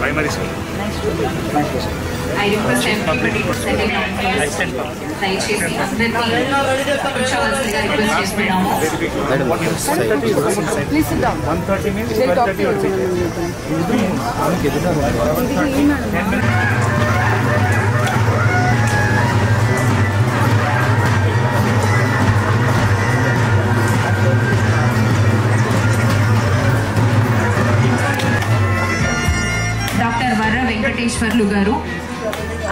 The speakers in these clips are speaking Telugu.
primary school. I request everybody to settle down first. దయచేసి అందరికీ కూర్చోవలసిందిగా రిక్వెస్ట్ చేస్తున్నాము. Please sit down. 1:30 means 12:30. Doctor Varra Venkateswarlu గారు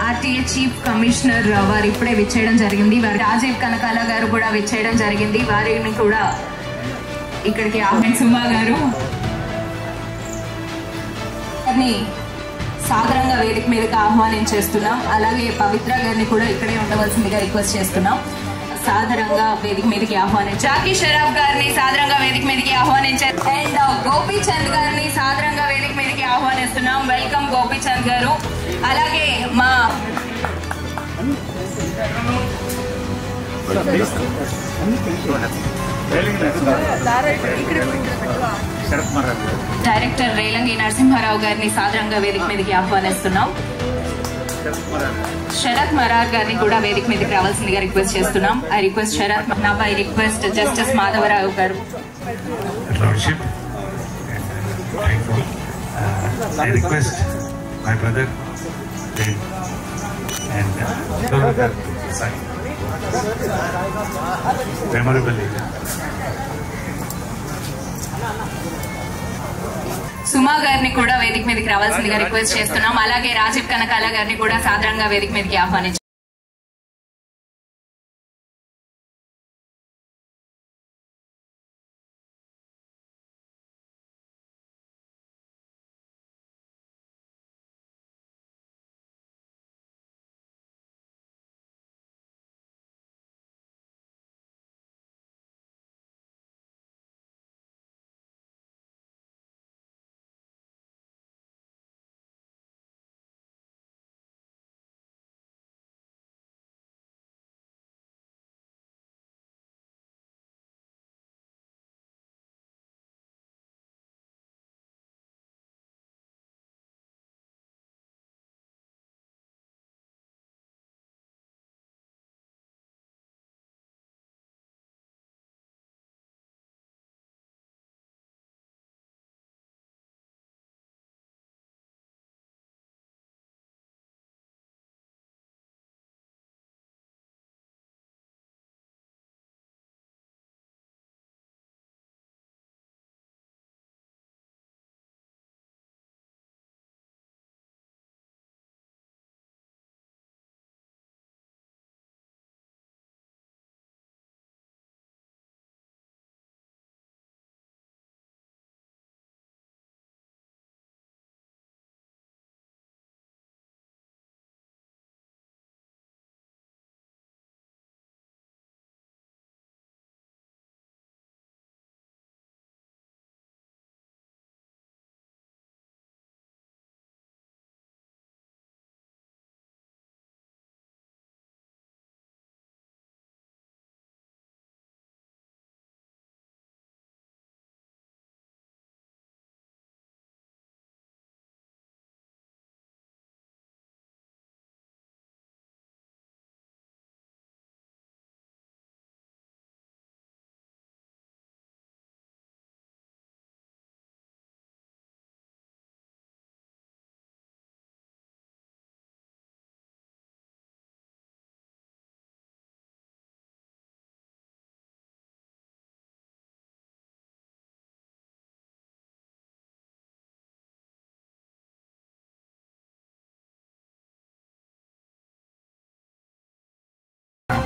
ఆర్టీఏ చీఫ్ కమిషనర్ వారు ఇప్పుడే విచ్చేయడం జరిగింది. వారు రాజీవ్ కనకాల గారు కూడా విచ్చేయడం జరిగింది. వారిని కూడా ఇక్కడికి సుమా గారు సాధారణంగా వేదిక మీదకి ఆహ్వానించేస్తున్నాం. అలాగే పవిత్ర గారిని కూడా ఇక్కడే ఉండవలసిందిగా రిక్వెస్ట్ చేస్తున్నాం. సాధారణంగా వేదిక మీదకి జాకీ షరాఫ్ గారిని సాధారణంగా వేదిక మీదకి ఆహ్వానించారు. అండ్ గోపీచంద్ గారిని సాధారణంగా వేదిక మీదకి ఆహ్వానిస్తున్నాం. వెల్కమ్ గోపీచంద్ గారు. అలాగే మా డైరెక్టర్ రేలంగి నరసింహారావు గారిని సాధారణంగా వేదిక మీదకి ఆహ్వానిస్తున్నాం. శరత్ మరార్ గారిని కూడా వేదిక మీదకి రావాల్సిందిగా రిక్వెస్ట్ చేస్తున్నాం. I request Sharath I request justice Madhavarao గారు. I request my brother and memorable సుమా గారిని కూడా వేదిక మీదకి రావాల్సిందిగా రిక్వెస్ట్ చేస్తున్నాం. అలాగే రాజీవ్ కనకాల గారిని కూడా సాధారణంగా వేదిక మీదకి ఆహ్వానించారు.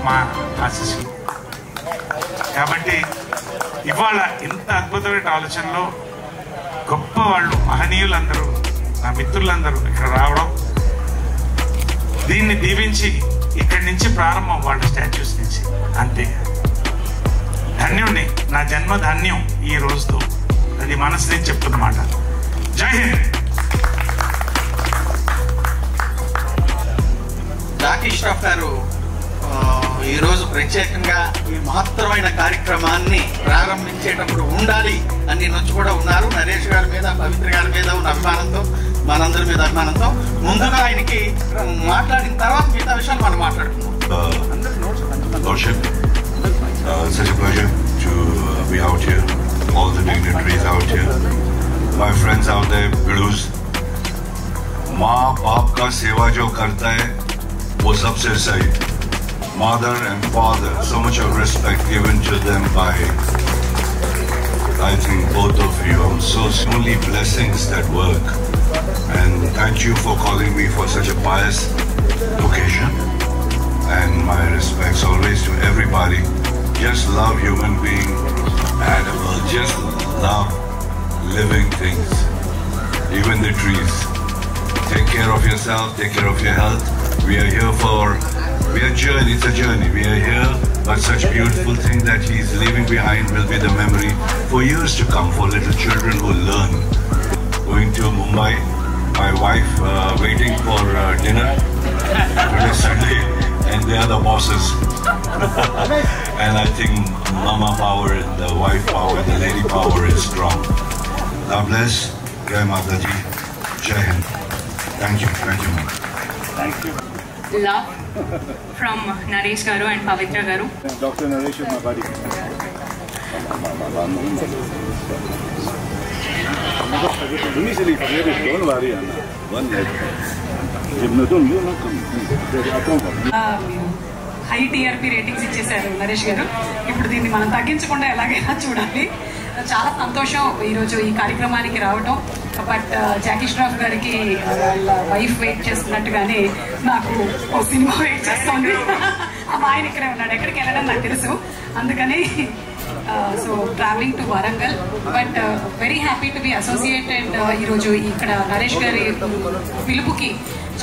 మా ఆశీస్సులు. కాబట్టి ఇవాళ ఇంత అద్భుతమైన ఆలోచనలో గొప్ప వాళ్ళు మహనీయులందరూ నా మిత్రులందరూ ఇక్కడ రావడం, దీన్ని దీవించి ఇక్కడి నుంచి ప్రారంభం వాళ్ళ స్టాచ్యూస్ నుంచి. అంతే ధన్యుణ్ణి, నా జన్మ ధన్యం ఈ రోజుతో. అది మనసు నుంచి చెప్తున్నమాట. జై హింద్. జాకీ ష్రాఫ్ గారు ఈరోజు ప్రత్యేకంగా ఈ మహత్తరమైన కార్యక్రమాన్ని ప్రారంభించేటప్పుడు ఉండాలి అని నుంచి కూడా ఉన్నారు. నరేష్ గారి మీద, పవిత్ర గారి మీద ఉన్న అభిమానంతో మనందరి మీద అభిమానంతో ముందుగా ఆయనకి మాట్లాడిన తర్వాత మిగతా విషయాలు మనం మాట్లాడుకుందాం. Such a pleasure to be out here, all the dignitaries out here, my friends out there, Bidus. माँ बाप का सेवा जो करता है वो सबसे सही. Mother and father, so much of respect given to them by, I think, both of you. I'm so only blessings that work, and thank you for calling me for such a pious occasion. And my respects always to everybody. Just love human being, animal. Just love living things, even the trees. Take care of yourself. Take care of your health. We are here for. Journey. It's a journey. We are here, but such beautiful thing that he's leaving behind will be the memory for years to come, for little children who learn. Going to Mumbai, my wife waiting for dinner today Sunday, and they are the bosses. And I think mama power, the wife power, the lady power is strong. God bless. Jai Mataji. Jai Hind. Thank you, ma'am. Thank you. Love from Naresh Garu and Pavitra Garu. Dr. Naresh is my buddy. Initially, don't worry, Anna. One night. If not, you not come. High TRP ratings ఇచ్చేశారు నరేష్ గారు. ఇప్పుడు దీన్ని మనం తగ్గించకుండా ఎలాగైనా చూడాలి. చాలా సంతోషం ఈరోజు ఈ కార్యక్రమానికి రావటం. బట్ జాకీ ష్రాఫ్ గారికి వాళ్ళ వైఫ్ వెయిట్ చేస్తున్నట్టుగానే నాకు ఓ సినిమా వెయిట్ చేస్తుంది. ఆయన ఇక్కడే ఉన్నాడు, ఎక్కడికి వెళ్ళడం నాకు తెలుసు. అందుకని so travelling to Warangal, but very happy to be associated. ఈరోజు ఇక్కడ నరేష్ గారి పిలుపుకి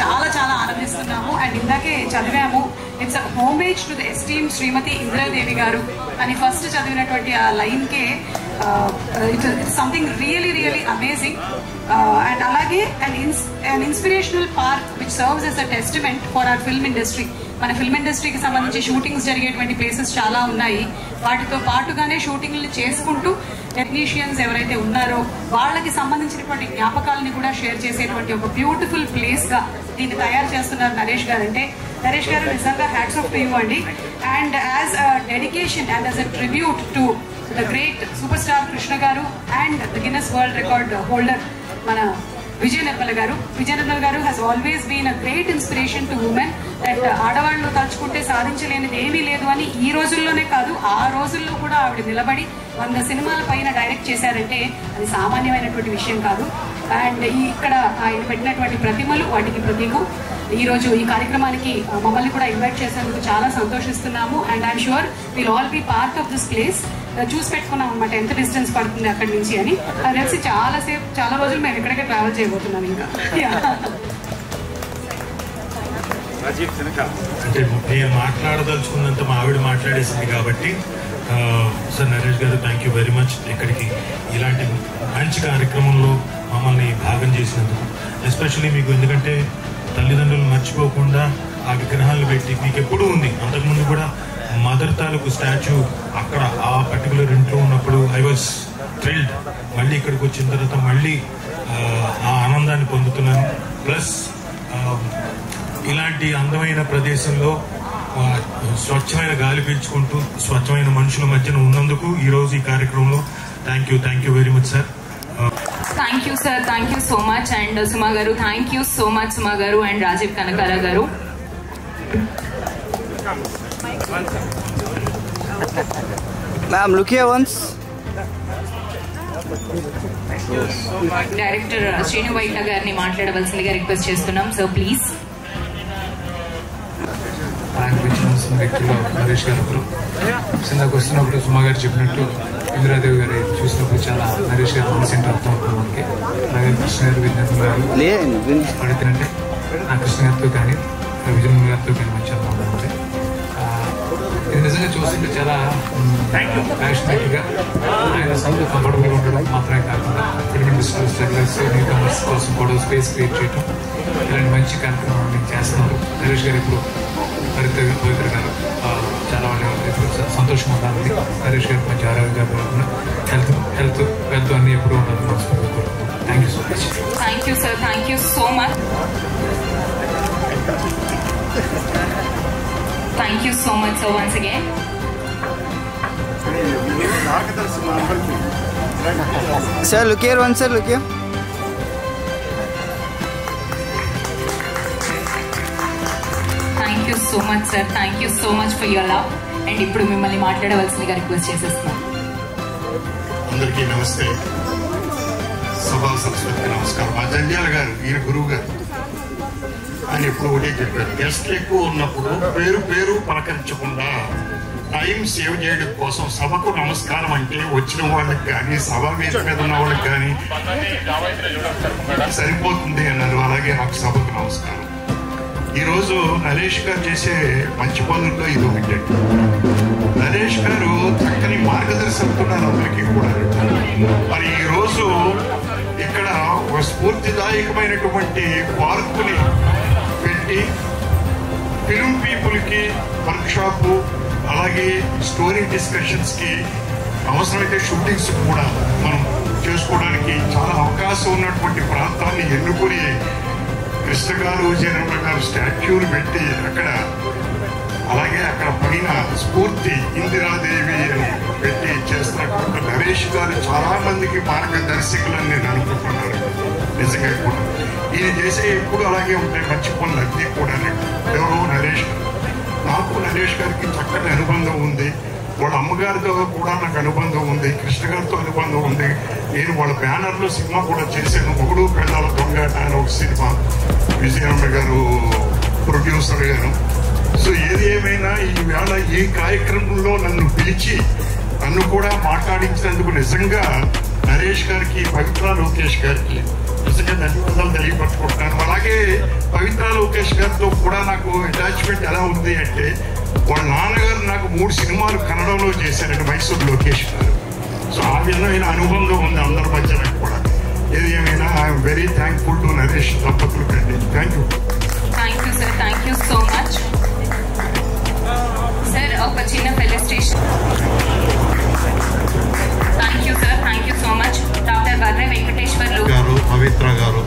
చాలా చాలా ఆనందిస్తున్నాము. అండ్ ఇందాకే చదివాము, it's a homage to the esteem శ్రీమతి ఇందిరాదేవి గారు అని ఫస్ట్ చదివినటువంటి ఆ లైన్కే it's something really really amazing. And అలాగే an inspirational park which serves as a testament for our film industry. మన ఫిల్మ్ ఇండస్ట్రీకి సంబంధించి షూటింగ్స్ జరిగేటువంటి ప్లేసెస్ చాలా ఉన్నాయి. వాటితో పాటుగానే షూటింగ్లు చేసుకుంటూ టెక్నీషియన్స్ ఎవరైతే ఉన్నారో వాళ్ళకి సంబంధించినటువంటి జ్ఞాపకాలని కూడా షేర్ చేసేటువంటి ఒక బ్యూటిఫుల్ ప్లేస్ గా దీన్ని తయారు చేస్తున్నారు నరేష్ గారు. అంటే నరేష్ గారు నిజంగా హ్యాట్స్ ఆఫ్ టు యూ అండి. And as a dedication and as a tribute to the great super star Krishna గారు and the Guinness world record holder మన విజయ్ నిర్మల గారు. విజయ్ నిర్మల గారు has always been a great inspiration to women. That ఆడవాళ్ళు తలుచుకుంటే సాధించలేనిది ఏమీ లేదు అని ఈ రోజుల్లోనే కాదు, ఆ రోజుల్లో కూడా ఆవిడ నిలబడి 100 సినిమాల పైన డైరెక్ట్ చేశారంటే అది సామాన్యమైనటువంటి విషయం కాదు. అండ్ ఇక్కడ ఆయన పెట్టినటువంటి ప్రతిమలు వాటికి ప్రతీకం. ఈరోజు ఈ కార్యక్రమానికి మమ్మల్ని కూడా ఇన్వైట్ చేసేందుకు చాలా సంతోషిస్తున్నాము. And I'm sure will all be part of this place. చూసి పెట్టుకున్నాం అనమాట ఎంత డిస్టెన్స్ పడుతుంది అక్కడి నుంచి అని. అది తెలిసి చాలా రోజులు మేము ఇక్కడికే ట్రావెల్ చేయబోతున్నాం. ఇంకా అంటే నేను మాట్లాడదలుచుకున్నంత మా ఆవిడ మాట్లాడేసింది కాబట్టి సార్ నరేష్ గారు థ్యాంక్ యూ వెరీ మచ్. ఇక్కడికి ఇలాంటి మంచి కార్యక్రమంలో మమ్మల్ని భాగం చేసినందుకు ఎస్పెషల్లీ మీకు, ఎందుకంటే తల్లిదండ్రులు మర్చిపోకుండా ఆ విగ్రహాలను పెట్టి మీకు ఎప్పుడూ ఉంది. అంతకుముందు కూడా మదర్ తాలూకు స్టాచ్యూ అక్కడ ఆ పర్టికులర్ ఇంట్లో ఉన్నప్పుడు ఐ వాజ్ థ్రిల్డ్. మళ్ళీ ఇక్కడికి వచ్చిన తర్వాత మళ్ళీ ఆ ఆనందాన్ని పొందుతున్నాను. ప్లస్ ఇలాంటి అందమైన ప్రదేశంలో స్వచ్ఛమైన గాలి పీల్చుకుంటూ స్వచ్ఛమైన మనుషుల మధ్యన ఉన్నందుకు ఈరోజు ఈ కార్యక్రమంలో thank you very much sir. Thank you sir, thank you so much. And Suma గారు thank you so much. Suma గారు అండ్ రాజీవ్ కనకాల గారు. Ma'am, look here once. Director Srinu Vaitla గారిని మాట్లాడవలసిందిగా రిక్వెస్ట్ చేస్తున్నాం సార్, ప్లీజ్. నరేష్ గారు ఒకరు కిందకు వస్తున్నప్పుడు సుమా గారు చెప్పినట్టు ఇందిరాదేవి గారు చూసినప్పుడు చాలా నరేష్ గారు రీసెంట్ అవుతూ ఉంటుంది మనకి. అలాగే కృష్ణ గారు విజయనగరం గారు పడితేనంటే నా కృష్ణ గారితో కానీ విజయనగరం గారితో కానీ మంచి అనుభవం ఉంది. ఇది నిజంగా చూస్తుంటే చాలా ప్యాషనేట్గా ఆయన సౌండ్ కంఫర్టబుల్గా ఉండడం మాత్రమే కాకుండా ఫిల్మ్ ఇండస్ట్రీ స్ట్రగ్లర్స్ న్యూ కమర్స్ కోసం కూడా స్పేస్ క్రియేట్ చేయడం, ఇలాంటి మంచి కార్యక్రమం చేస్తున్నారు. నరేష్ గారు ఇప్పుడు పవిత్ర గారు చాలా వాళ్ళు సంతోషంగా ఉండాలి. నరేష్ గారు మంచి ఆరోగ్యంగా హెల్త్ అన్నీ ఎప్పుడు ఉండాలని మనస్ఫూర్తిగా కోరుకుంటున్నాను. Thank you so much. Thank you, sir. Thank you so much. Thank you so much, sir, once again. Sir, look here once, sir, look here. Thank you so much, sir. Thank you so much for your love. And ఇప్పుడు మిమ్మల్ని మాట్లాడవలసిందిగా రిక్వెస్ట్ చేసేస్తున్నాం. అందరికీ నమస్తే. సభా సరస్వతికి నమస్కారం. మా జంధ్యాల గారు ఈయన గురువు గారు ఆయన ఎప్పుడు ఒకటే చెప్పారు, గెస్ట్లు ఎక్కువ ఉన్నప్పుడు పేరు పలకరించకుండా టైం సేవ్ చేయడం కోసం సభకు నమస్కారం అంటే వచ్చిన వాళ్ళకి కానీ సభ మీద ఉన్న వాళ్ళకి కానీ సరిపోతుంది అన్నారు. అలాగే నాకు సభకు నమస్కారం. ఈరోజు నరేష్ గారు చేసే మంచి పనుల్లో ఇది ఒకటి. నరేష్ గారు చక్కని మార్గదర్శకుతున్నారు అందరికీ కూడా. మరి ఈరోజు ఇక్కడ ఒక స్ఫూర్తిదాయకమైనటువంటి పార్కుని పెట్టి ఫిల్మ్ పీపుల్కి వర్క్షాపు, అలాగే స్టోరీ డిస్కషన్స్కి, అవసరమైతే షూటింగ్స్ కూడా మనం చేసుకోవడానికి చాలా అవకాశం ఉన్నటువంటి ప్రాంతాన్ని ఎన్నుకొని కృష్ణ గారు, విజయనగరం గారు స్టాచ్యూలు పెట్టి అక్కడ, అలాగే అక్కడ పైన స్ఫూర్తి ఇందిరాదేవి అని పెట్టి చేస్తున్నటువంటి నరేష్ గారు చాలా మందికి మార్గదర్శకులని నేను అనుకుంటున్నాను. నిజంగా కూడా ఈయన చేసే ఎప్పుడు అలాగే ఉంటాయి మంచి పనులు అన్నీ కూడా. ఎవరో నరేష్, నాకు నరేష్ గారికి చక్కని అనుబంధం ఉంది. వాళ్ళ అమ్మగారితో కూడా నాకు అనుబంధం ఉంది, కృష్ణ గారితో అనుబంధం ఉంది. నేను వాళ్ళ బ్యానర్లో సినిమా కూడా చేశాను, మొగుడు పెళ్ళాల దొంగ అని ఒక సినిమా, విజయనగరం గారు ప్రొడ్యూసర్ గారు. సో ఏది ఏమైనా ఈవేళ ఈ కార్యక్రమంలో నన్ను పిలిచి నన్ను కూడా మాట్లాడించినందుకు నిజంగా నరేష్ గారికి, పవిత్ర లోకేష్ గారికి నిజంగా ధన్యవాదాలు తెలియపరచుకుంటున్నాను. అలాగే పవిత్ర లోకేష్ గారితో కూడా నాకు అటాచ్మెంట్ ఎలా ఉంది అంటే, వాళ్ళ నాన్నగారు నాకు 3 సినిమాలు కన్నడంలో చేశారండి, మైసూర్ లోకేష్ గారు. సో ఆ విధమైన అనుబంధం ఉంది అందరి మధ్య కూడా. ఏది ఏమైనా I'm very thankful to Naresh దంపతులు కండి. Thank you. Thank you sir. Thank you so much sir. ఒక చిన్న felicitation. Thank you sir. Thank you so much. Doctor Varre Venkateswarlu గారు, పవిత్ర గారు,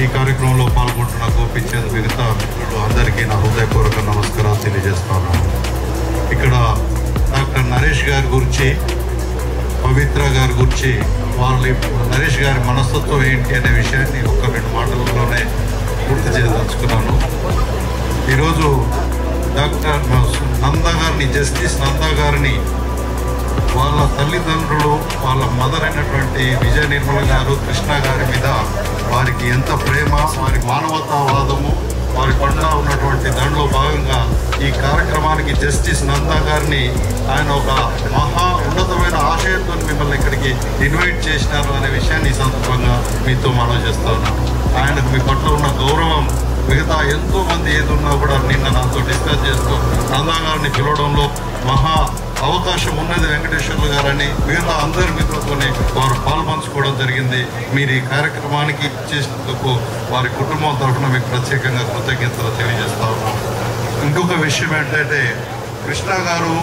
ఈ కార్యక్రమంలో పాల్గొంటున్న గోపించేందు మిగతా మిత్రులు అందరికీ నా హృదయపూర్వక నమస్కారాలు తెలియజేస్తాను. ఇక్కడ డాక్టర్ నరేష్ గారి గురించి, పవిత్ర గారి గురించి, వాళ్ళ నరేష్ గారి మనస్తత్వం ఏంటి అనే విషయాన్ని ఒక 2 మాటలలోనే పూర్తి చేయదలుచుకున్నాను. ఈరోజు డాక్టర్ నందా గారిని, జస్టిస్ నందా గారిని వాళ్ళ తల్లిదండ్రులు, వాళ్ళ మదర్ అయినటువంటి విజయ నిర్మల గారు కృష్ణ గారి మీద వారికి ఎంత ప్రేమ, వారి మానవతావాదము, వారి పట్ల ఉన్నటువంటి దానిలో భాగంగా ఈ కార్యక్రమానికి జస్టిస్ నందా గారిని ఆయన ఒక మహా ఉన్నతమైన ఆశయంతో మిమ్మల్ని ఇక్కడికి ఇన్వైట్ చేసినారు అనే విషయాన్ని ఈ సందర్భంగా మీతో మనవి చేస్తా ఉన్నాను. ఆయనకు మీ పట్ల ఉన్న గౌరవం మిగతా ఎంతో మంది ఏదున్నా కూడా నిన్న నాతో డిస్కస్ చేస్తూ నందా గారిని పిలవడంలో మహా అవకాశం ఉన్నది వెంకటేశ్వర్లు గారని మిగతా అందరి మిత్రులతోనే వారు పాల్పంచుకోవడం జరిగింది. మీరు ఈ కార్యక్రమానికి చేసినందుకు వారి కుటుంబం తరఫున మీకు ప్రత్యేకంగా కృతజ్ఞతలు తెలియజేస్తా ఉన్నాం. ఇంకొక విషయం ఏంటంటే, కృష్ణ గారు,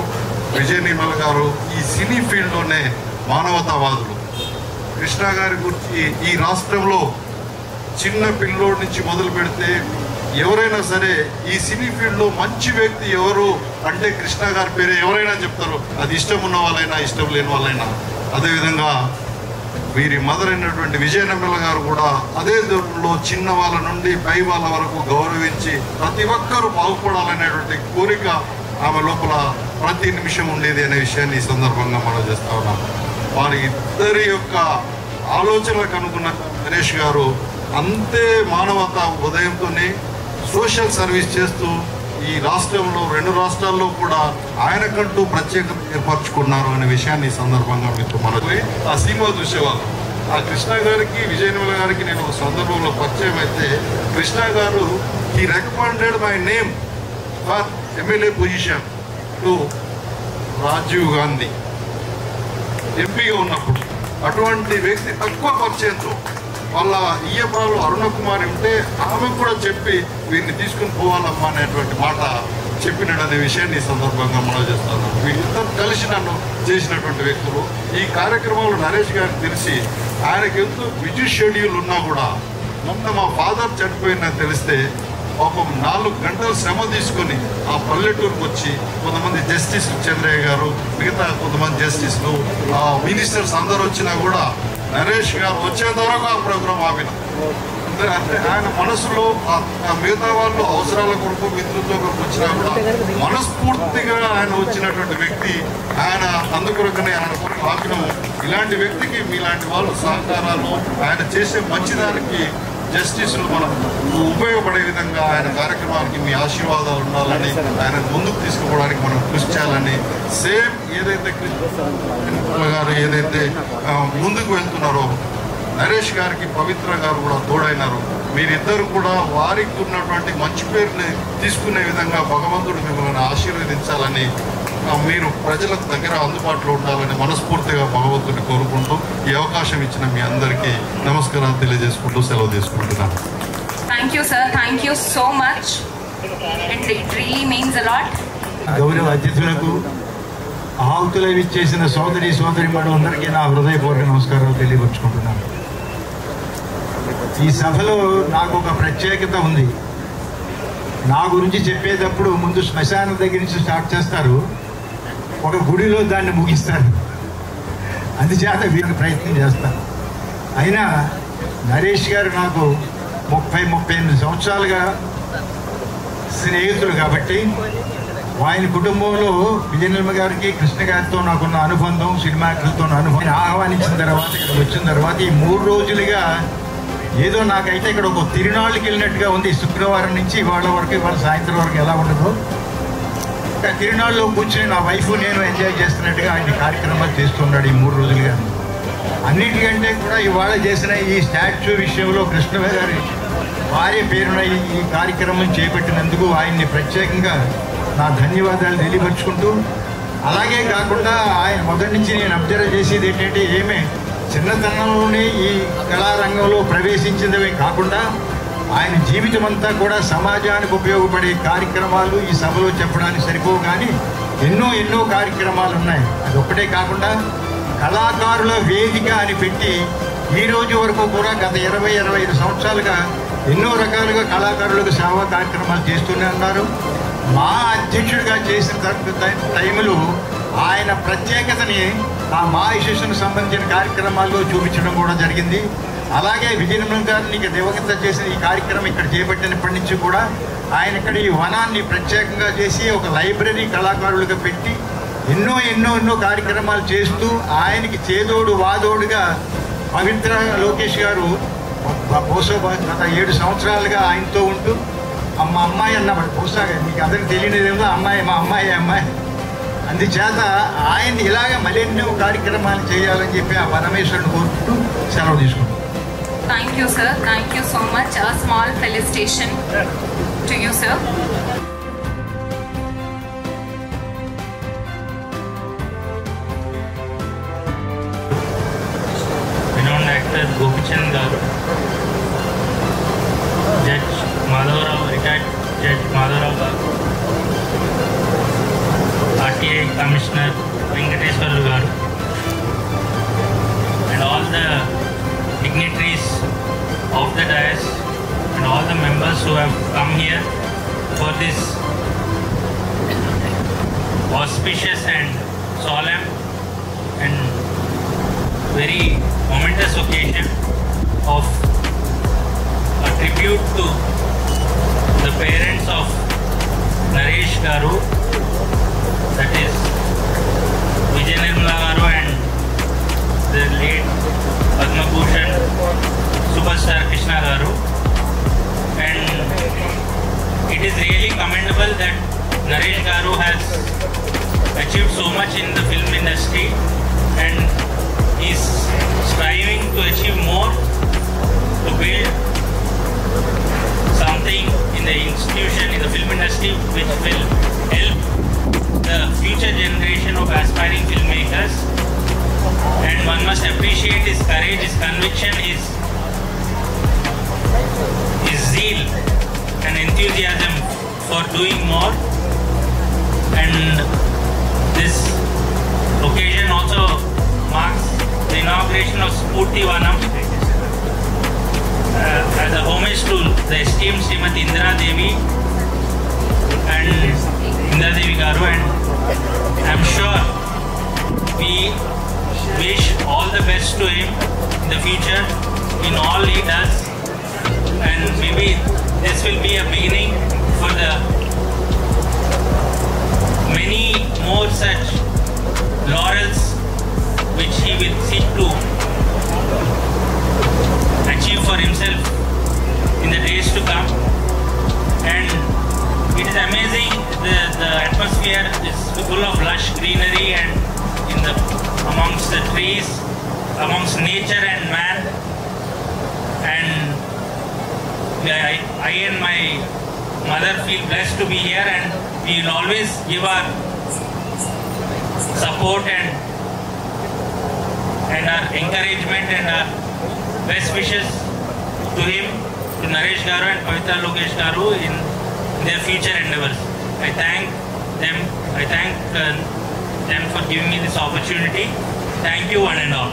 విజయ నిర్మల గారు ఈ సినీ ఫీల్డ్లోనే మానవతావాదులు. కృష్ణ గారి గురించి ఈ రాష్ట్రంలో చిన్న పిల్లోడి నుంచి మొదలు పెడితే ఎవరైనా సరే ఈ సినీ ఫీల్డ్లో మంచి వ్యక్తి ఎవరు అంటే కృష్ణ గారి పేరే ఎవరైనా చెప్తారు. అది ఇష్టం ఉన్న వాళ్ళైనా ఇష్టం లేని వాళ్ళైనా. అదేవిధంగా వీరి మదర్ అయినటువంటి విజయ నిర్మల గారు కూడా అదే దూరంలో చిన్న వాళ్ళ నుండి పై వాళ్ళ వరకు గౌరవించి ప్రతి ఒక్కరూ బాగుపడాలనేటువంటి కోరిక ఆమె లోపల ప్రతి నిమిషం ఉండేది అనే విషయాన్ని ఈ సందర్భంగా మనం చేస్తా ఉన్నాం. వారి ఇద్దరి యొక్క ఆలోచనలకు అనుకున్న నరేష్ గారు అంతే మానవతా ఉదయంతోనే సోషల్ సర్వీస్ చేస్తూ ఈ రాష్ట్రంలో 2 రాష్ట్రాల్లో కూడా ఆయనకంటూ ప్రత్యేకత ఏర్పరచుకున్నారు అనే విషయాన్ని ఈ సందర్భంగా మీకు మనకు ఆ సినిమా చూసేవాళ్ళు. ఆ కృష్ణ గారికి, విజయ నిర్మల గారికి నేను ఒక సందర్భంలో పరిచయం అయితే కృష్ణ గారు he recommended my name for MLA position to Rajiv Gandhi ఎంపీగా ఉన్నప్పుడు. అటువంటి వ్యక్తి తక్కువ పరిచయంతో వాళ్ళ ఈయపాలు అరుణ కుమారి ఉంటే ఆమెకు కూడా చెప్పి వీరిని తీసుకుని పోవాలమ్మా అనేటువంటి మాట చెప్పినాడు అనే విషయాన్ని ఈ సందర్భంగా మనం చేస్తున్నాం. వీళ్ళిద్దరు కలిసి నన్ను చేసినటువంటి వ్యక్తులు. ఈ కార్యక్రమంలో నరేష్ గారికి తెలిసి ఆయనకి ఎంతో బిజీ షెడ్యూల్ ఉన్నా కూడా మొన్న మా ఫాదర్ చనిపోయిందని తెలిస్తే పాపం 4 గంటలు శ్రమ తీసుకొని ఆ పల్లెటూరుకు వచ్చి కొంతమంది జస్టిస్ చంద్రయ్య గారు, మిగతా కొంతమంది జస్టిస్లు, మినిస్టర్స్ అందరూ వచ్చినా కూడా నరేష్ గారు వచ్చేంత వరకు ఆ ప్రోగ్రాం ఆపిన. అంటే ఆయన మనసులో మిగతా వాళ్ళు అవసరాల కొరకు మిత్రులతో కొరకు వచ్చినా కూడా మనస్ఫూర్తిగా ఆయన వచ్చినటువంటి వ్యక్తి. ఆయన అందుకొరకనే ఆయన కొరకు ఆపినము. ఇలాంటి వ్యక్తికి మీలాంటి వాళ్ళు సహకారాలు, ఆయన చేసే మంచిదానికి జస్టిస్లు మనం ఉపయోగపడే విధంగా ఆయన కార్యక్రమానికి మీ ఆశీర్వాదాలు ఉండాలని, ఆయన ముందుకు తీసుకుపోవడానికి మనం కృషి చేయాలని, సేమ్ ఏదైతే కృష్ణ గారు ఏదైతే ముందుకు వెళ్తున్నారో నరేష్ గారికి పవిత్ర గారు కూడా తోడైనారు. మీరిద్దరు కూడా వారికి ఉన్నటువంటి మంచి పేరుని తీసుకునే విధంగా భగవంతుడు మిమ్మల్ని ఆశీర్వదించాలని, మీరు ప్రజలకు దగ్గర అందుబాటులో ఉండాలని మనస్ఫూర్తిగా భగవంతుడిని కోరుకుంటూ ఈ అవకాశం ఇచ్చిన మీ అందరికీ నమస్కారాలు తెలియజేసుకుంటూ సెలవు తీసుకుంటున్నాను. Thank you sir, thank you so much and it really means a lot. గౌరవ అతిథులకు, ఆహుతులు ఇచ్చేసిన సోదరిమణులు అందరికీ నా హృదయపూర్వక నమస్కారాలు తెలియపరుచుకుంటున్నాను. ఈ సభలో నాకు ఒక ప్రత్యేకత ఉంది. నా గురించి చెప్పేటప్పుడు ముందు శ్మశానం దగ్గర నుంచి స్టార్ట్ చేస్తారు, ఒక గుడిలో దాన్ని ముగిస్తారు. అందుచేత వీరికి ప్రయత్నం చేస్తాను. అయినా నరేష్ గారు నాకు 30-38 సంవత్సరాలుగా స్నేహితులు కాబట్టి ఆయన కుటుంబంలో విజయనిర్మ గారికి, కృష్ణ గారితో నాకున్న అనుబంధం, సినిమా యాక్టర్లతో అనుబంధం ఆహ్వానించిన తర్వాత ఇక్కడ వచ్చిన తర్వాత ఈ 3 రోజులుగా ఏదో నాకైతే ఇక్కడ ఒక తిరునాళ్ళకి వెళ్ళినట్టుగా ఉంది. శుక్రవారం నుంచి ఇవాళ వరకు, ఇవాళ సాయంత్రం వరకు ఎలా ఉండదు, తిరునాళ్ళలో కూర్చొని నా వైఫ్ నేను ఎంజాయ్ చేస్తున్నట్టుగా ఆయన కార్యక్రమాలు చేస్తున్నాడు ఈ 3 రోజులుగా. అన్నిటికంటే కూడా ఇవాళ చేసిన ఈ స్టాచ్యూ విషయంలో కృష్ణ గారి భార్య పేరున ఈ కార్యక్రమం చేపట్టినందుకు ఆయన్ని ప్రత్యేకంగా నా ధన్యవాదాలు తెలియపరుచుకుంటూ, అలాగే కాకుండా ఆయన మొదటి నుంచి నేను అబ్జర్వ్ చేసేది ఏంటంటే ఏమే చిన్నతనంలోనే ఈ కళారంగంలో ప్రవేశించిందవే కాకుండా ఆయన జీవితం అంతా కూడా సమాజానికి ఉపయోగపడే కార్యక్రమాలు ఈ సభలో చెప్పడానికి సరిపోవు, కానీ ఎన్నో కార్యక్రమాలు ఉన్నాయి. అదొక్కటే కాకుండా కళాకారుల వేదిక అని పెట్టి ఈ రోజు వరకు కూడా గత 20-25 సంవత్సరాలుగా ఎన్నో రకాలుగా కళాకారులకు సేవా కార్యక్రమాలు చేస్తూనే ఉన్నారు. మా అధ్యక్షుడిగా చేసిన టైంలో ఆయన ప్రత్యేకతని ఆ మా ఇష్యూస్కి సంబంధించిన కార్యక్రమాల్లో చూపించడం కూడా జరిగింది. అలాగే విజయనిర్మ గారిని దివంగత చేసిన ఈ కార్యక్రమం ఇక్కడ చేపట్టినప్పటి నుంచి కూడా ఆయన ఇక్కడ ఈ వనాన్ని ప్రత్యేకంగా చేసి ఒక లైబ్రరీ కళాకారులుగా పెట్టి ఎన్నో కార్యక్రమాలు చేస్తూ ఆయనకి చేదోడు వాదోడుగా పవిత్ర లోకేష్ గారు బహుశా గత 7 సంవత్సరాలుగా ఆయనతో ఉంటూ మా అమ్మాయి అన్నమాట, బహుశా మీకు అందరికి తెలియనిదేమో అమ్మాయి, మా అమ్మాయి అందుచేత ఆయన ఇలాగ మరెన్నో కార్యక్రమాలు చేయాలని చెప్పి ఆ పరమేశ్వరుని కోరుకుంటూ సెలవు తీసుకుంటాం. Thank you sir, thank you so much. A small felicitation to you sir. Renowned actor Gopichand garu, Judge Madhavrao, retired Judge Madhavrao garu, RTI Commissioner Venkateswarlu garu, and all the dignitaries of the dais and all the members who have come here for this auspicious and solemn and very momentous occasion of a tribute to the parents of Naresh garu, that is Vijayanirmala garu and the late Padma Bhushan Superstar Krishna garu. And it is really commendable that Naresh garu has achieved so much in the film industry and is striving to achieve more to build something in the institution, in the film industry, which will help the future generation of aspiring filmmakers. And one must appreciate his courage, his conviction, his zeal and enthusiasm for doing more. And this occasion Murtivanam as a homage to the esteemed Srimati Indira Devi and Indira Devi Garu, and I'm sure we wish all the best to him in the future in all he does, and maybe this will be a beginning for the many more such laurels which he will seek to achieve for himself in the days to come. And it is amazing, the atmosphere is full of lush greenery and amongst the trees, amongst nature and man. And I and my mother feel blessed to be here, and we will always give our support and our encouragement and our best wishes to him, to Naresh Garu and Pavitra Lokesh Garu in their future endeavors. I thank them for giving me this opportunity. Thank you one and all.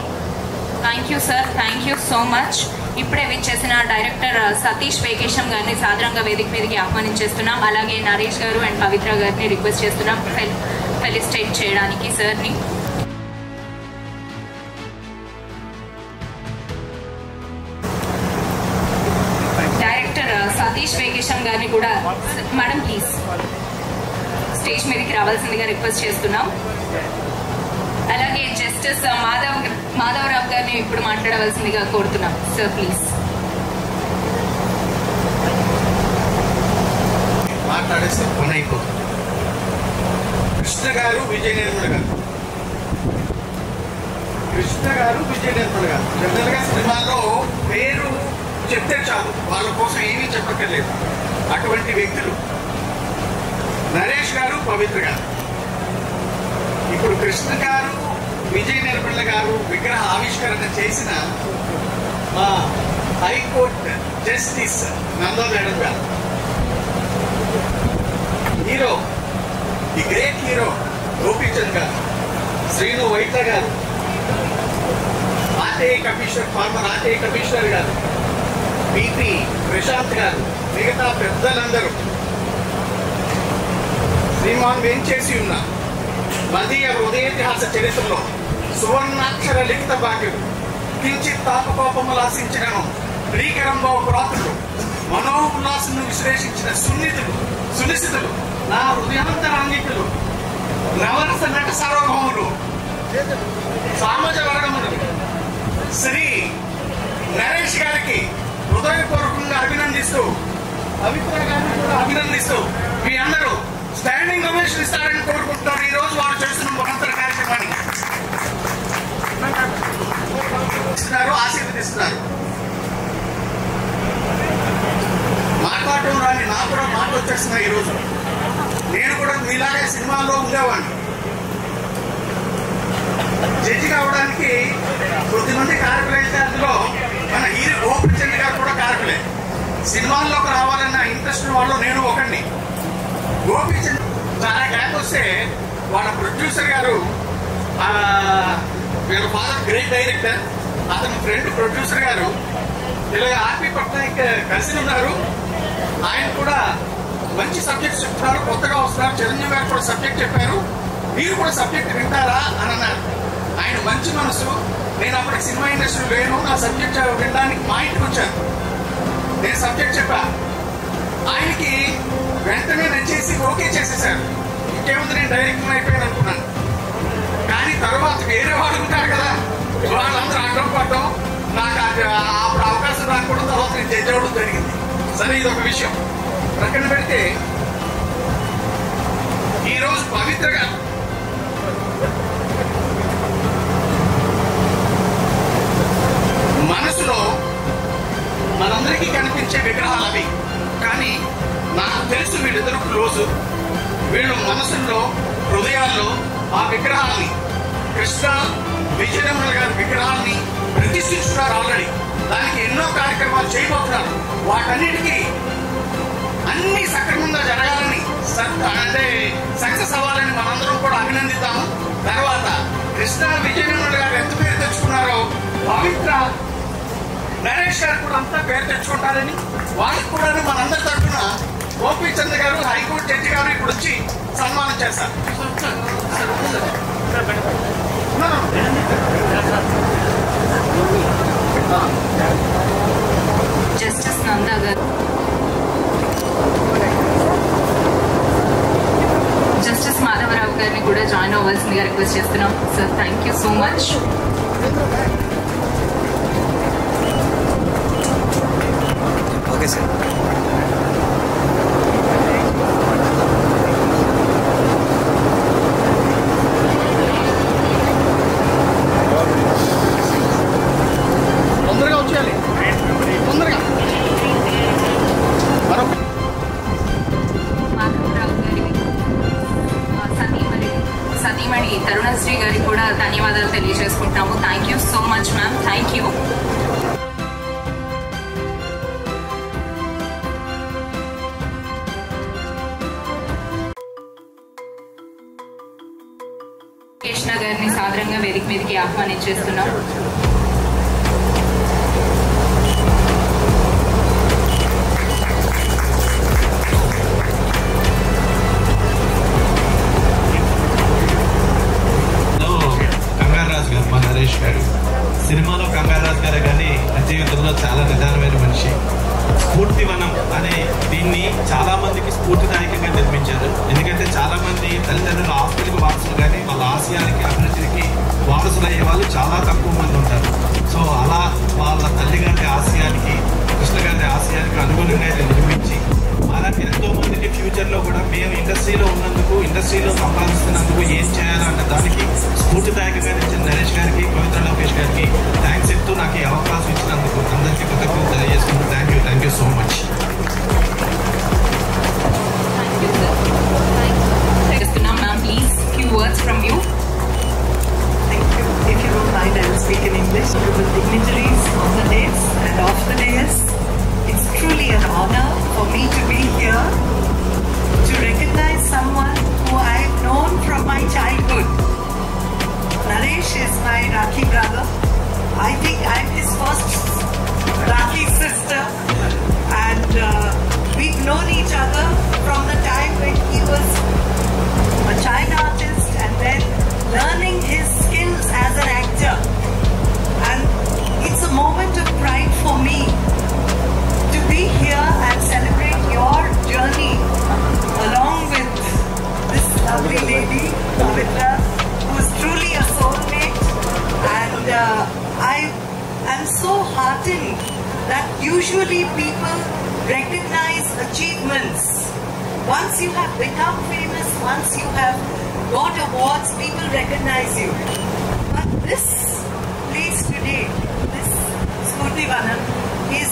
Thank you sir, thank you so much. ఇప్పుడే విచ్చేసిన డైరెక్టర్ సతీష్ వేకేశం గారిని సాదరంగా వేదిక మీదకి ఆహ్వానించేస్తున్నాం. అలాగే నరేష్ గారు అండ్ పవిత్ర గారిని రిక్వెస్ట్ చేస్తున్నాం ఫెలిసిటేట్ చేయడానికి సార్ని. డైరెక్టర్ సతీష్ వేకేశం గారిని కూడా మేడం ప్లీజ్ స్టేజ్ మీదకి రావాల్సిందిగా రిక్వెస్ట్ చేస్తున్నాం. అలాగే జస్టిస్ మాధవరావు గారిని ఇప్పుడు మాట్లాడవలసిందిగా కోరుతున్నాం. Sir please. మాట్లాడేస్తే పని అయిపోతుంది. కృష్ణ గారు విజయ నిర్మల గారు జనరల్గా సినిమాలో పేరు చెప్తే చాలు, వాళ్ళ కోసం ఏమీ చెప్పక్కర్లేదు. అటువంటి వ్యక్తులు నరేష్ గారు, పవిత్ర గారు. ఇప్పుడు కృష్ణ గారు, విజయ నిర్మల గారు విగ్రహ ఆవిష్కరణ చేసిన మా హైకోర్టు జస్టిస్ నందా మేడం గారు, hero, the great hero Gopichand గారు, శ్రీను వైట్ల గారు, ఫార్మర్ ఆర్టీఐ కమిషనర్ గారు, పిపి ప్రశాంత్ గారు, మిగతా పెద్దలందరూ శ్రీమాన్ వేంచేసి ఉన్న మదీయ హృదయేతిహాస చరిత్రలో సువర్ణాక్షర లిఖిత భాగ్యుడు, కించిత్ తాపకోపములాసించినను భీకరంబో పురాతుడు, మనోల్లాసను విశ్లేషించిన సునిశితులు, నా హృదయాంతరాంగికులు, నవరస నట సార్వభౌములు, సామజ వర్గములు శ్రీ నరేష్ గారికి హృదయపూర్వకంగా అభినందిస్తూ, పవిత్ర గారిని కూడా అభినందిస్తూ మీ అందరూ స్టాండింగ్ ఓవేషన్ ఇస్తారని కోరుకుంటున్నారు. ఈ రోజు వారు చేస్తున్న మహత్తర కార్యక్రమాన్ని ఆశీర్వదిస్తున్నారు. మాట్లాడటం రాని నాకు కూడా మాట వచ్చేస్తున్నాయి. ఈరోజు నేను కూడా మీలాగే సినిమాల్లో ఉండేవాడిని. జడ్జి కావడానికి కొద్దిమంది కారకులైతే అందులో మన హీరో గోపీచంద్ గారు కూడా కారకులే. సినిమాల్లోకి రావాలన్న ఇంట్రెస్ట్ వాళ్ళు నేను ఒకడిని. గోపీచంద్ చాలా గ్యాప్ వస్తే వాళ్ళ ప్రొడ్యూసర్ గారు, వీళ్ళ ఫాదర్ గ్రేట్ డైరెక్టర్, అతని ఫ్రెండ్ ప్రొడ్యూసర్ గారు ఇలా ఆర్పి పట్నాయక్ కలిసి ఉన్నారు. ఆయన కూడా మంచి సబ్జెక్ట్ చెప్తున్నారు, కొత్తగా వస్తున్నారు. చిరంజీవి గారు కూడా సబ్జెక్ట్ చెప్పారు, మీరు కూడా సబ్జెక్ట్ వింటారా అని అన్నారు. ఆయన మంచి మనసు. నేను అప్పటికి సినిమా ఇండస్ట్రీ లేను, నా సబ్జెక్ట్ వినడానికి మా ఇంటికి వచ్చాను. నేను సబ్జెక్ట్ చెప్పా, ఆయనకి వెంటనే నచ్చేసి ఓకే చేసేసారు. ఇంకేముంది, నేను డైరెక్టర్ అయిపోయాను అనుకున్నాను. కానీ తర్వాత వేరే వాళ్ళు ఉంటారు కదా, వాళ్ళందరూ అడ్డం పడ్డం, నాకు అప్పుడు అవకాశం రాకపోవడం, తర్వాత నేను జడ్జి అవ్వడం జరిగింది. సరే, ఇది ఒక విషయం ప్రక్కన పెడితే, ఈరోజు పవిత్రగా మనసులో మనందరికీ కనిపించే విగ్రహాలు అవి. కానీ నాకు తెలుసు వీళ్ళిద్దరు క్లోజు. వీళ్ళు మనసుల్లో, హృదయాల్లో ఆ విగ్రహాలని, కృష్ణ విజయరమణ గారి విగ్రహాన్ని ప్రతిష్ఠించున్నారు ఆల్రెడీ. దానికి ఎన్నో కార్యక్రమాలు చేయబోతున్నారు. వాటన్నిటికీ అన్ని సక్రమంగా జరగాలని, అంటే సక్సెస్ అవ్వాలని మనందరం కూడా అభినందిద్దాము. తర్వాత కృష్ణ విజయరమణ గారు ఎంత పేరు తెచ్చుకున్నారో పవిత్ర నరేష్ గారు కూడా అంతా పేరు తెచ్చుకుంటారని వాళ్ళకి కూడా మనందరి తరఫున గోపీచంద్ గారు హైకోర్టు జడ్జి గారు ఇప్పుడు వచ్చి సన్మానం చేస్తారు. జస్టిస్ నందా గారు, జస్టిస్ మాధవరావు గారిని కూడా జాయిన్ అవ్వాల్సిందిగా రిక్వెస్ట్ చేస్తున్నాం. Sir thank you so much. Okay sir. తొందరగా వచ్చేయాలి, తొందరగా. మాధవరావు గారి సతీమణి తరుణశ్రీ గారికి కూడా ధన్యవాదాలు తెలియజేసుకుంటాము. Thank you so much ma'am, thank you. Krishna గారిని సాదరంగా వేదిక మీదకి ఆహ్వానించేస్తున్నాం. కంగారాజు గారు, మా నరేష్ గారు సినిమాలో కంగారాజు గారే కానీ జీవితంలో చాలా నిదానమైన మనిషి. స్ఫూర్తివనం అనే దీన్ని చాలా మందికి స్ఫూర్తిదాయకంగా నిర్మించారు. ఎందుకంటే చాలా మంది తల్లిదండ్రుల ఆస్తులకు వారసులు కానీ వాళ్ళ ఆశయానికి అభివృద్ధికి వారసులు అయ్యే వాళ్ళు చాలా తక్కువ మంది ఉంటారు. సో అలా వాళ్ళ తల్లిగారి ఆశయానికి, కృష్ణ గారి ఆశయానికి అనుగుణంగా నిర్మించి అలాంటి ఎంతో మందికి ఫ్యూచర్లో కూడా మేము ఇండస్ట్రీలో ఉన్నందుకు, ఇండస్ట్రీలో సంపాదిస్తున్నందుకు ఏం చేయాలన్న దానికి స్ఫూర్తిదాయకంగా నిలిచిన నరేష్ గారికి, పవిత్ర లోకేష్ గారికి థ్యాంక్స్ చెప్తూ నాకు ఈ అవకాశం ఇచ్చినందుకు అందరికీ కృతజ్ఞతలు తెలియజేసుకుంటూ thank you so much. Ma'am, please, few words from you. Thank you. If you don't mind, I will speak in English. To the dignitaries on the days and off the days, it's truly an honor for me to be here to recognize someone who I've known from my childhood. Naresh is my Rakhi brother. I think I'm his first Rakhi sister, and we've known each other from the time when he was a child artist and then learning his skills as an actor. And it's a moment of pride for me to be here and celebrate your journey along with this lovely lady, Pavitra, who is truly a soulmate. And I am so heartened that usually people recognize achievements. Once you have become famous, once you have got awards, people recognize you. But this place today, this Smrutivanam, is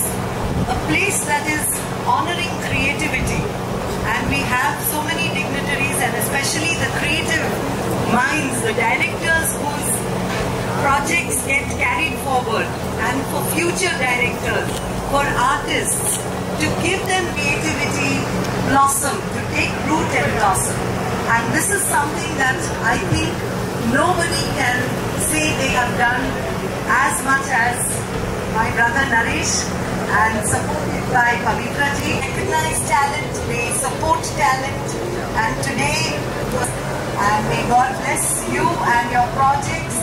a place that is honoring creativity. And we have so many dignitaries, and especially the creative minds, the directors whose projects get carried forward, and for future directors, for artists, to give them creativity blossom, to take root and blossom. And this is something that I think nobody can say they have done as much as my brother Naresh, and supported by Pavitra ji. Recognize talent, they support talent, and today, and may God bless you and your projects,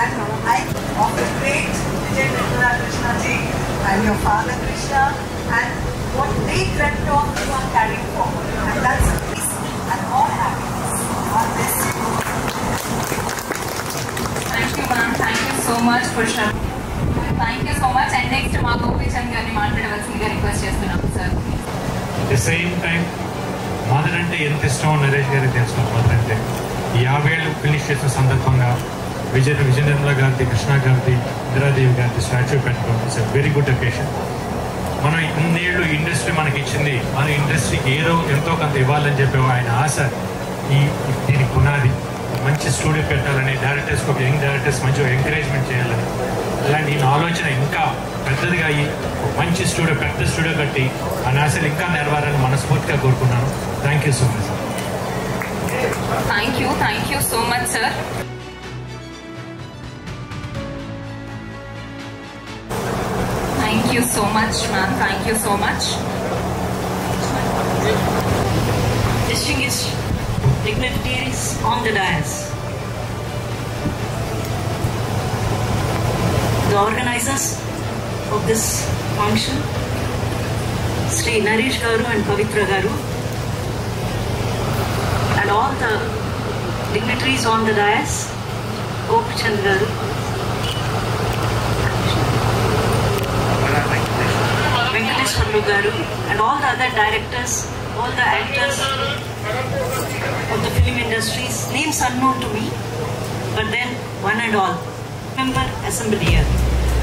and I of the great Vijay Nirmala Krishna ji and your father Krishna, and what they dreamt of you are carrying forward, and that's peace and all happiness. God bless you. Thank you, ma'am. Thank you so much for sharing. Thank you so much. And next, మా గోపీచంద్ గారిని మాట్లాడవలసిందిగా రిక్వెస్ట్ చేస్తున్నాం sir. The same time mother అంటే ఎంత ఇష్టమో నరేష్ గారికి తెలుసు. మదర్ అంటే 50 ఏళ్ళు ఫినిష్ చేసిన సందర్భంగా విజయ నిర్మల గారిది, కృష్ణ గారిది, ఇందిరాదేవి గారిది స్టాచ్యూ పెట్టుకోవడం ఇట్స్ వెరీ గుడ్ ఒకేషన్. మనం ఇన్నేళ్ళు ఇండస్ట్రీ మనకి ఇచ్చింది, మన ఇండస్ట్రీకి ఏదో ఎంతో కొంత ఇవ్వాలని చెప్పి ఆయన ఆశ, దీనికి పునాది మంచి స్టూడియో పెట్టాలని, డైరెక్టర్స్కి ఒక యంగ్ డైరెక్టర్స్ మంచిగా ఎంకరేజ్మెంట్ చేయాలని, అలాంటి ఆలోచన ఇంకా పెద్దదిగా అయ్యి మంచి స్టూడియో, పెద్ద స్టూడియో కట్టి ఆ ఆశలు ఇంకా నెరవేరాలని మనస్ఫూర్తిగా కోరుకున్నాను. Thank you so much. Thank you so much sir. you so much, ma'am. Thank you so much. Distinguished dignitaries on the dais, the organizers of this function, Sri Naresh Garu and Pavitra Garu, and all the dignitaries on the dais, Gopichand Garu, Venkateshwarlu Garu, and all the other directors, all the actors of the film industries, names unknown to me, but then one and all, member assembled here.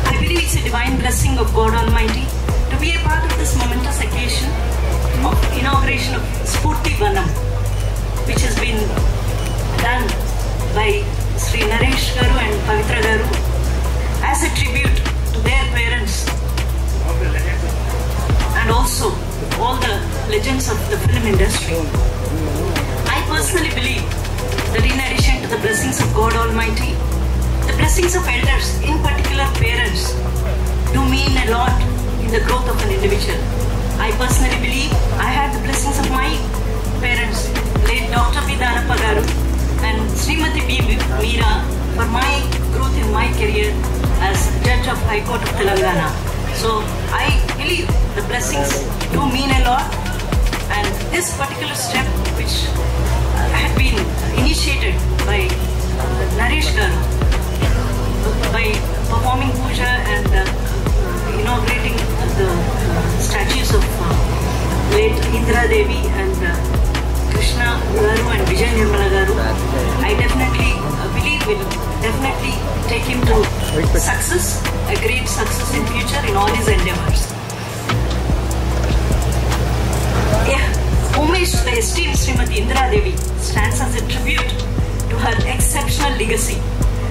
I believe it's a divine blessing of God Almighty to be a part of this momentous occasion of inauguration of Spurti Vanam, which has been done by Sri Naresh Garu and Pavitra Garu as a tribute to their parents and also all the legends of the film industry. I personally believe that in addition to the blessings of God Almighty, the blessings of elders, in particular parents, do mean a lot in the growth of an individual. I personally believe I had the blessings of my parents, late Dr. B. Danappa Garu and Srimati B. Meera, for my growth in my career as Judge of High Court of Telangana. So I believe the blessings do mean a lot, and this particular step which had been initiated by Naresh Garu by performing puja and inaugurating the statues of late Indra Devi and Krishna Garu and Vijay Nirmala Garu, I definitely believe will definitely take him to success, a great success in future in all his endeavors. Homage to the esteemed Srimati Indra Devi stands as a tribute to her exceptional legacy.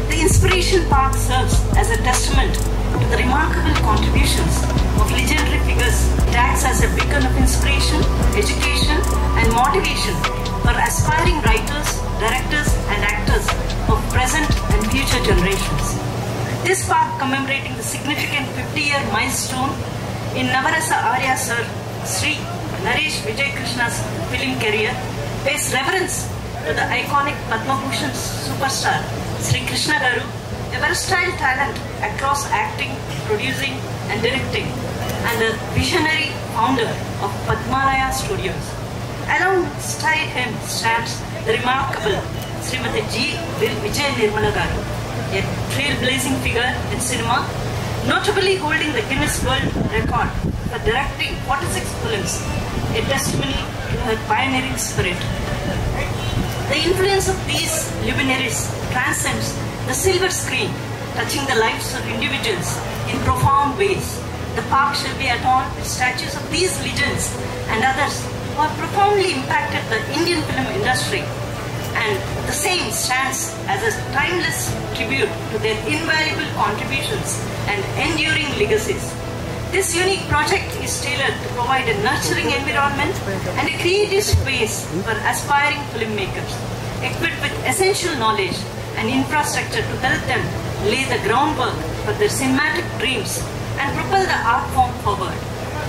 The Inspiration Park serves as a testament to the remarkable contributions of legendary figures. It acts as a beacon of inspiration, education and motivation for aspiring writers, directors and actors of present and future generations. This park, commemorating the significant 50-year milestone in Navarasa Arya Sir Sri Naresh Vijay Krishna's film career, pays reverence to the iconic Padma Bhushan superstar Sri Krishna Garu, a versatile talent across acting, producing and directing, and the visionary founder of Padmalaya Studios. Alongside him stands the remarkable Srimati G. Vijay Nirmala Garu, a trailblazing figure in cinema, notably holding the Guinness World Record for directing 46 films, a testimony to her pioneering spirit. The influence of these luminaries transcends the silver screen, touching the lives of individuals in profound ways. The park shall be adorned with statues of these legends and others who have profoundly impacted the Indian film industry, and the same stands as a timeless tribute to their invaluable contributions and enduring legacies. This unique project is tailored to provide a nurturing environment and a creative space for aspiring filmmakers, equipped with essential knowledge and infrastructure to help them lay the groundwork for their cinematic dreams and propel the art form forward.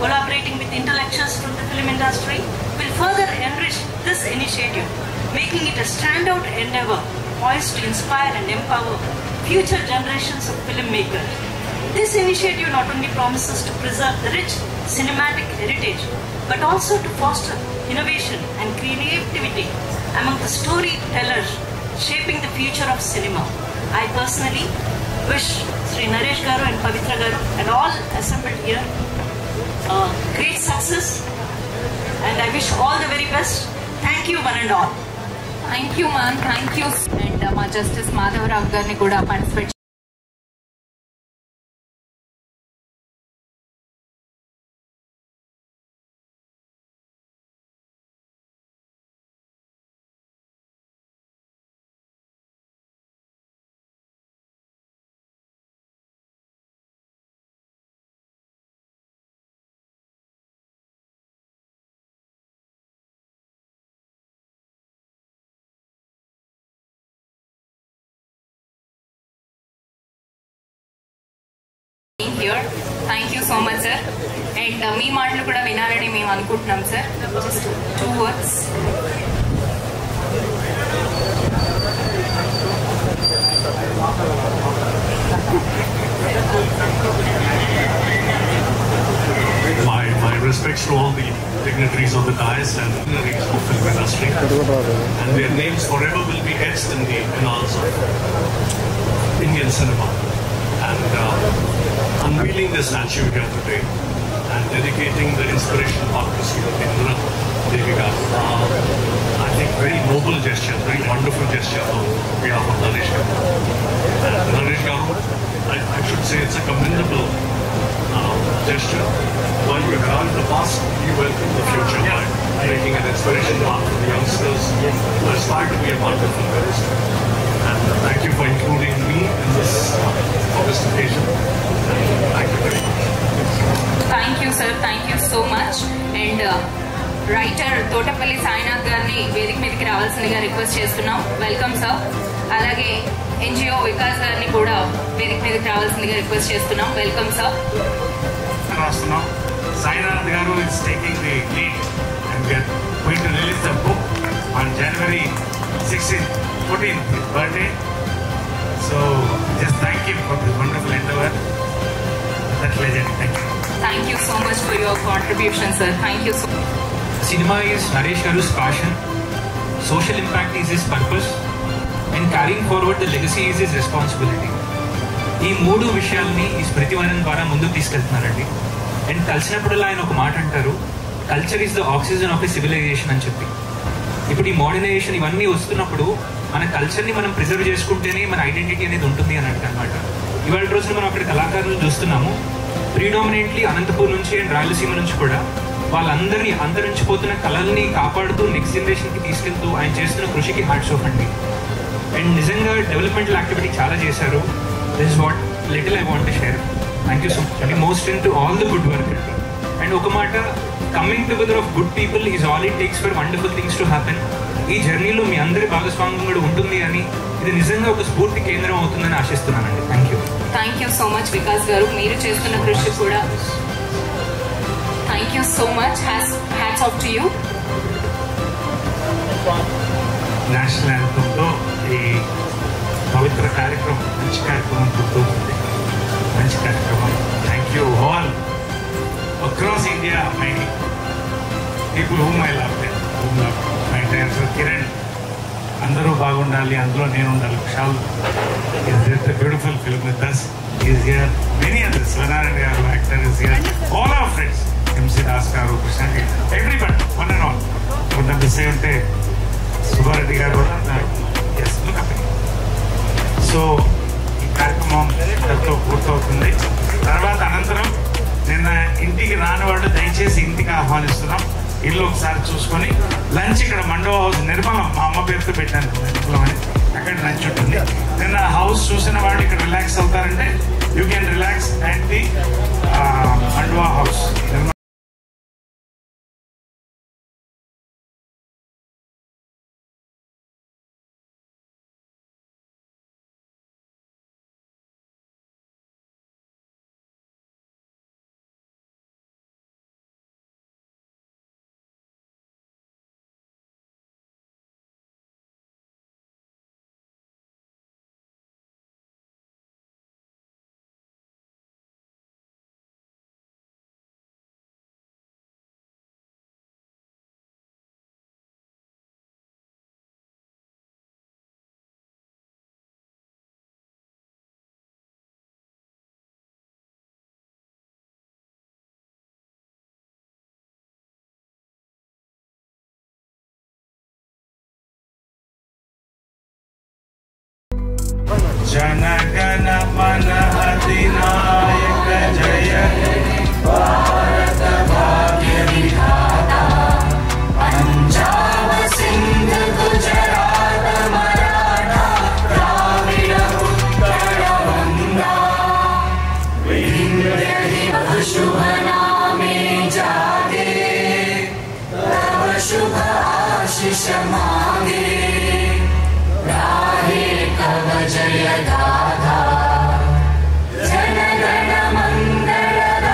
Collaborating with intellectuals from the film industry will further enrich this initiative, making it a standout endeavor poised to inspire and empower future generations of filmmakers. This initiative not only promises to preserve the rich cinematic heritage, but also to foster innovation and creativity among the storytellers shaping the future of cinema. I personally wish Sri Naresh Garu and Pavitra Garu and all assembled here great success, and I wish all the very best. Thank you one and all. Thank you, man. Thank you. And మా జస్టిస్ మాధవరావు గారిని కూడా participate here. Thank you so much sir. And మీ మాటలు కూడా వినాలని మేము అనుకుంటున్నాం sir. Just 2 words. My respects to all the dignitaries of the dais and dignitaries of the film industry, and their names forever will be etched in the annals of Indian cinema. And unveiling the statue here today and dedicating the inspirational art to Srimati Indra Devi Garu, I think very noble gesture, very wonderful gesture on behalf of Naresh Garu. And Naresh Garu, I should say it's a commendable gesture. While you regard the past, you welcome the future by making an inspiration art for the youngsters who aspire to be a part of film industry. And thank you for including me in this occasion. Thank you very much. Thank you sir, thank you so much. And writer Thotapalli Sainath గారిని వేదిక మీదకి రావాల్సిందిగా రిక్వెస్ట్ చేస్తున్నాం. Welcome sir. అలాగే ఎన్జిఓ వికాస్ గారిని కూడా వేదిక మీదకి రావాల్సిందిగా రిక్వెస్ట్ చేస్తున్నాం. Welcome sir. రాస్తున్నాం. సాయినాథ్ గారు is taking the lead and we are going to release the book on January 16th, 14th, his birthday. So just thank him for this wonderful endeavor. That legend. Thank you. Thank you so much for your contribution, sir. Thank you so much. Cinema is Naresh Garu's passion, social impact is his purpose, and carrying forward the legacy is his responsibility. ఈ 3 విషయాల్ని ఈ స్మృతివనం ద్వారా ముందుకు తీసుకెళ్తున్నారండి. అండ్ కలిసినప్పుడల్లా ఆయన ఒక మాట అంటారు, culture is the oxygen of a civilisation అని చెప్పి. ఇప్పుడు ఈ మోడర్నైజేషన్ ఇవన్నీ వస్తున్నప్పుడు మన కల్చర్ని మనం ప్రిజర్వ్ చేసుకుంటేనే మన ఐడెంటిటీ అనేది ఉంటుంది అని అనమాట. ఇవాళ రోజున మనం అక్కడ కళాకారులు చూస్తున్నాము, ప్రీడామినెంట్లీ అనంతపూర్ నుంచి అండ్ రాయలసీమ నుంచి కూడా వాళ్ళందరినీ అంతరించిపోతున్న కళల్ని కాపాడుతూ నెక్స్ట్ జనరేషన్కి తీసుకెళ్తూ ఆయన చేస్తున్న కృషికి హ్యాట్స్ ఆఫ్ అండి. అండ్ నిజంగా డెవలప్మెంటల్ యాక్టివిటీ చాలా చేశారు. This is what little I want to share. Thank you so much అండి. Most strength to all the good work. And ఒక మాట, coming together of good people is all it takes for wonderful things to happen. ఈ జర్నీలో మీ అందరి భాగస్వామ్యం కూడా ఉంటుంది అని, ఇది నిజంగా ఒక స్ఫూర్తి కేంద్రం అవుతుందని ఆశిస్తున్నానండి. Thank you. Thank you so much Vikas గారు. మీరు చేస్తున్న కృషి కూడా thank you so much. Hats off to you. National యాంథమ్తో ఈ పవిత్ర కార్యక్రమం, మంచి కార్యక్రమం గుర్తవుతుంది. మంచి కార్యక్రమం. Thank you all across India, my people whom I love, my director Kiran, అందరూ బాగుండాలి, అందులో నేను ఉండాలి. Vishal is beautiful film with us. He is here. Many others, Swarnarayan garu, actor is here. All our friends, MC Das garu, Krishna garu, everybody, one and all. కొంత మిస్ అయి ఉంటే సుబ్బారెడ్డి గారు కూడా ఉన్నారు. Yes, look up. సో ఈ కార్యక్రమం ఎంతో పూర్తవుతుంది. తర్వాత అనంతరం నిన్న ఇంటికి రాని వాళ్ళు దయచేసి ఇంటికి ఆహ్వానిస్తున్నాం. ఇల్లు ఒకసారి చూసుకొని లంచ్ ఇక్కడ మండవ హౌస్, నిర్మలం మా అమ్మ పేరుతో పెట్టాను నిర్మలం అని, అక్కడ లంచ్ ఉంటుంది. నిన్న హౌస్ చూసిన వాళ్ళు ఇక్కడ రిలాక్స్ అవుతారంటే you can relax at the Mandava house. जनगण मन अधिनायक जय भारत भाग्य विधाता पंजाब सिंध गुजरात मराठा द्राविड उत्कल गंगा विंध्य हिमालय शुभ नामे जागे तव शुभ आशीष मांगे जय गाथा जनगण मंगल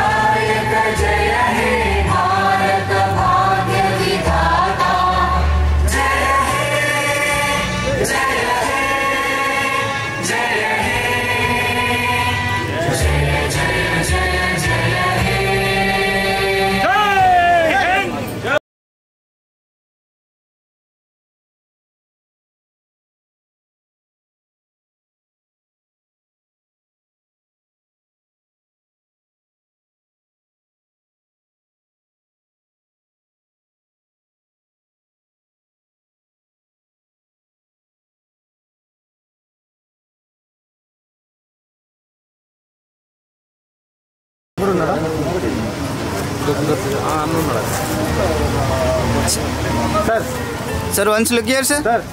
Sir, once look here, sir. Sir.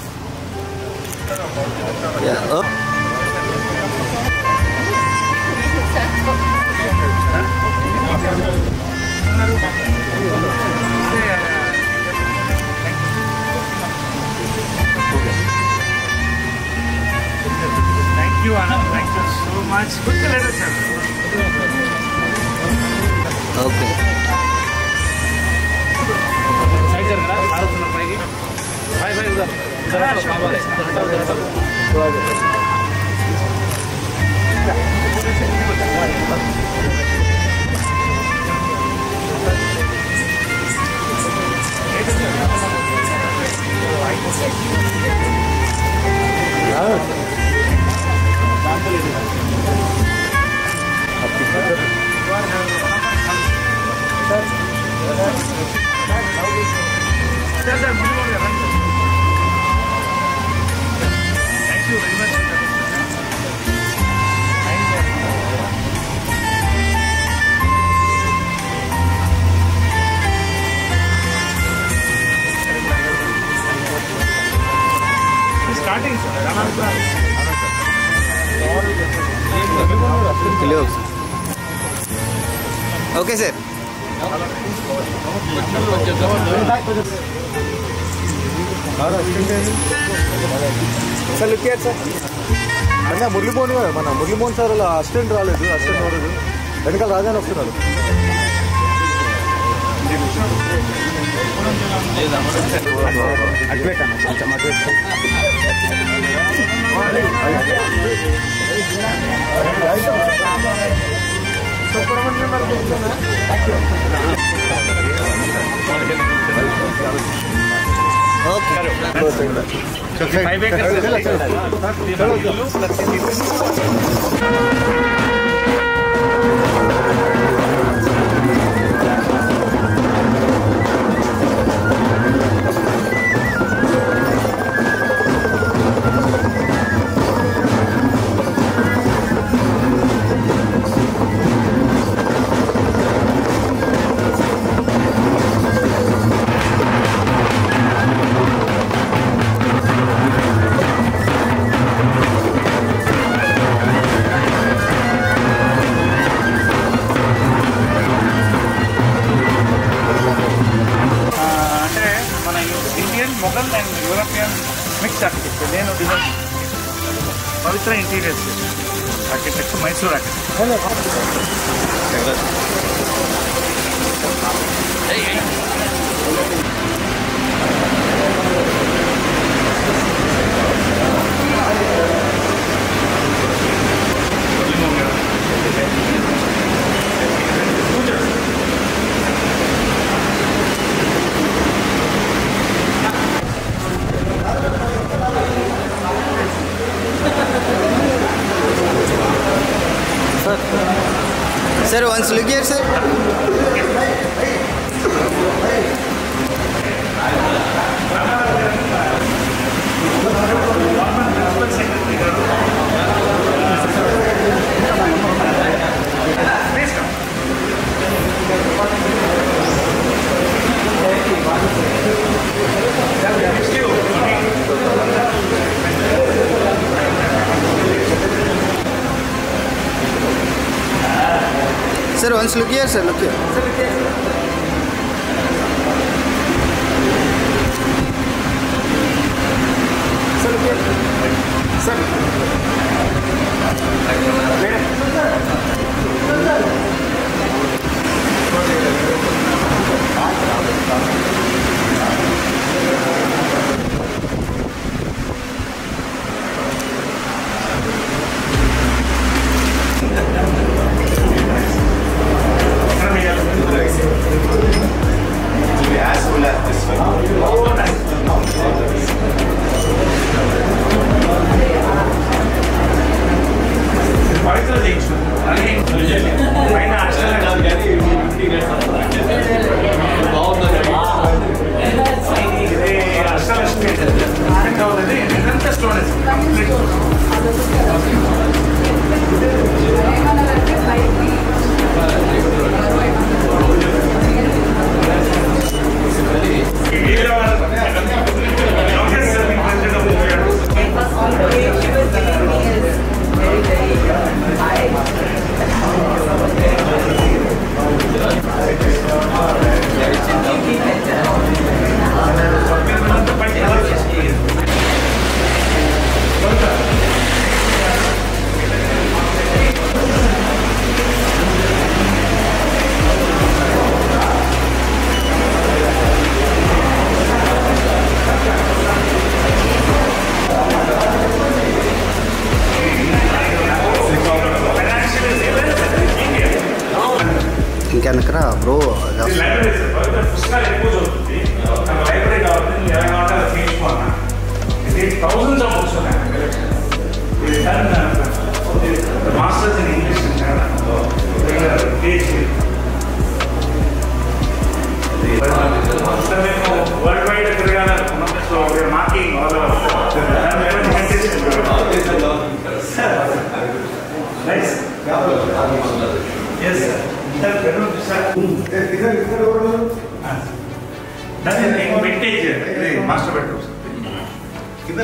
Yeah. Oh. Thank you, Anand. Thank you so much. Good letter, sir. Okay. Thank you very much. Starting, sir. Okay, sir. Sir look చేయండి సార్. అన్న మురళీమోహన్ కదా, మన మురళీమోహన్ సార్ అలా అసిస్టెంట్ రాలేదు, అసిస్టెంట్ రాలేదు, వెనకాల రాజాని వస్తున్నారు. Mughal and European mix architecture. నేను design Pavitra interiors architecture, Mysore Sir, once look here, sir. Sir, once look here, sir, look here. Sir, look here. Sir. కనుకరా బ్రో లైబ్రరీ సార్ పుస్తకాలు ఎక్కువ చదువుతుంది లైబ్రరీ కాబట్టి నువ్వు ఎలా కావాలంటే అది తీసుకోవాలన్నా ఇది థౌజండ్స్ ఆఫ్ బుక్స్ ఉన్నాయి masters in English world wide తిరగాలనుకున్నాం so marking nice yes sir దాన్ని వింటేజ్ మాస్టర్ బెడ్రూమ్ కింద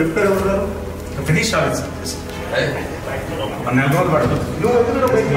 లిఫ్ట్ ఫినిష్ అవ్వాలి సార్ 1 నెల రోజులు పడుతుంది రండి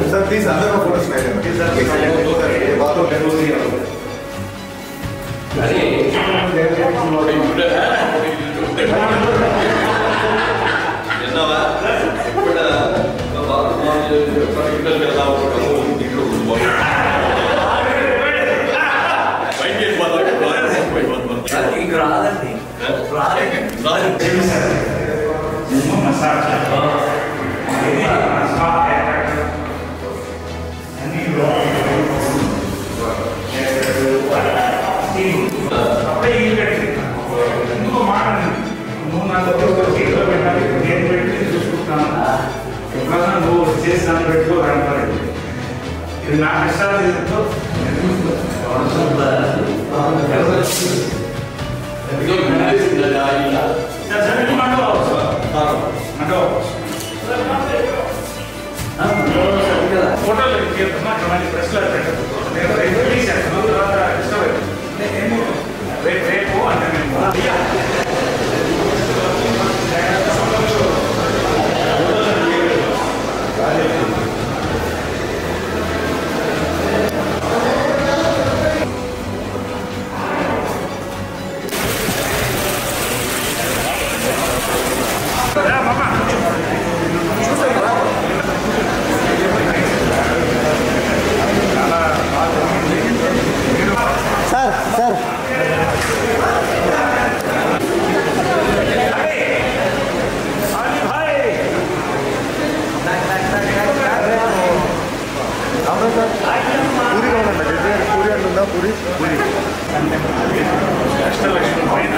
Sir, please another photo slide. ఎందుకో మాట్లాడండి నువ్వు నాకు సీట్లో పెట్టాలి నేను పెట్టి చూసుకుంటున్నాను ఎప్పుడన్నా నువ్వు చేసి దాన్ని పెట్టుకో కనపడేది ఇది నా కష్టాలు ఫోటోలు ప్రెస్లో పెట్టదు తర్వాత డిస్టర్బ్ అవుతుంది రేపు అంటే మేము సార్ పూరిగా ఉందండి పూరి అంటుందా పూరి అష్టలక్ష్మి పైన